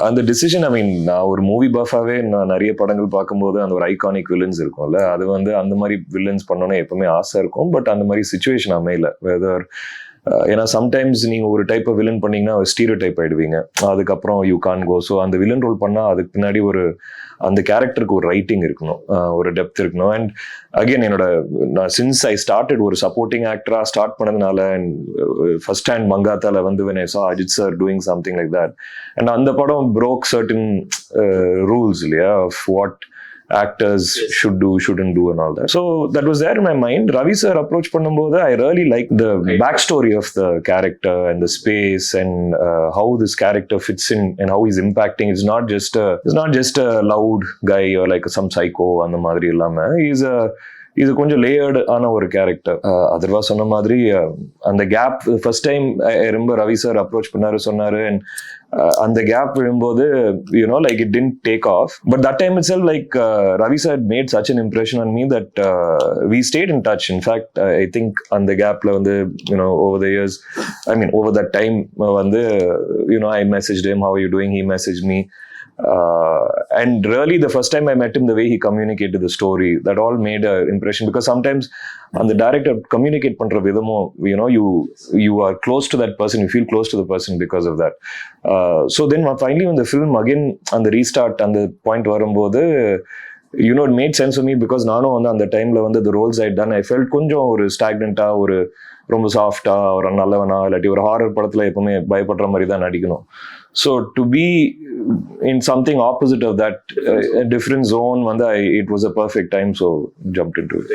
அந்த டிசிஷன் ஐ மீன் நான் ஒரு மூவி பஃபாவே நான் நிறைய படங்கள் பார்க்கும்போது அந்த ஒரு ஐகானிக் வில்லன்ஸ் இருக்கும்ல, அது வந்து அந்த மாதிரி வில்லன்ஸ் பண்ணோன்னே எப்பவுமே ஆசை இருக்கும். பட் அந்த மாதிரி சுச்சுவேஷன் அமையல. வெதர் ஏன்னா சம்டைம்ஸ் நீங்க ஒரு டைப் ஆஃப் வில்லன் பண்ணீங்கன்னா ஸ்டீரியோ டைப் ஆயிடுவீங்க, அதுக்கப்புறம் யூ கான் கோ. ஸோ அந்த வில்லன் ரோல் பண்ணா அதுக்கு பின்னாடி ஒரு அந்த கேரக்டருக்கு ஒரு ரைட்டிங் இருக்கணும், ஒரு டெப்த் இருக்கணும். அண்ட் அகெயின் என்னோட நான் சின்ஸ் ஐ ஸ்டார்டட் ஒரு சப்போர்ட்டிங் ஆக்டரா ஸ்டார்ட் பண்ணதுனால அண்ட் ஃபர்ஸ்ட் ஹேண்ட் மங்காத்தால வந்து when I saw Ajith sir doing something like that and அந்த படம் broke certain rules இல்லையா of what actors should do, shouldn't do and all that. So that was there in my mind. Ravi sir approach பண்ணும்போது I really liked the backstory of the character and the space and how this character fits in and how he's impacting. It's not just a loud guy or like some psycho அந்த மாதிரி இல்லாம இது கொஞ்சம் layered ஆன ஒரு character. Atharva சொன்ன மாதிரி அந்த கேப் ஃபர்ஸ்ட் டைம் ரொம்ப ரவி சார் அப்ரோச் பண்ணாரு சொன்னாரு அண்ட் அந்த கேப் விழும்போது you know like it didn't take off. But that time itself like Ravi sir made such an impression on me that we stayed in touch. In fact I think அந்த கேப்ல வந்து you know over the years I mean over that time வந்து you know I messaged him how are you doing, he messaged me. And really the first time I met him, the way he communicated the story, that all made an impression, because sometimes on the director communicate பண்ற விதமோ you know you are close to that person, you feel close to the person because of that. So then finally when the film again on the restart and the point வரும்போது you know it made sense for me, because நானும் வந்து அந்த டைம்ல வந்து the roles I done I felt கொஞ்சம் ஒரு ஸ்டாக்னண்டா, ஒரு ரொம்ப சாஃப்டா, ஒரு நல்லவனா, இல்லாட்டி ஒரு ஹாரர் படத்துல எப்பவுமே பயப்படுற மாதிரி தான் நடிக்கணும். So to be in something opposite of that different zone வந்து it was a perfect time, so jumped into it.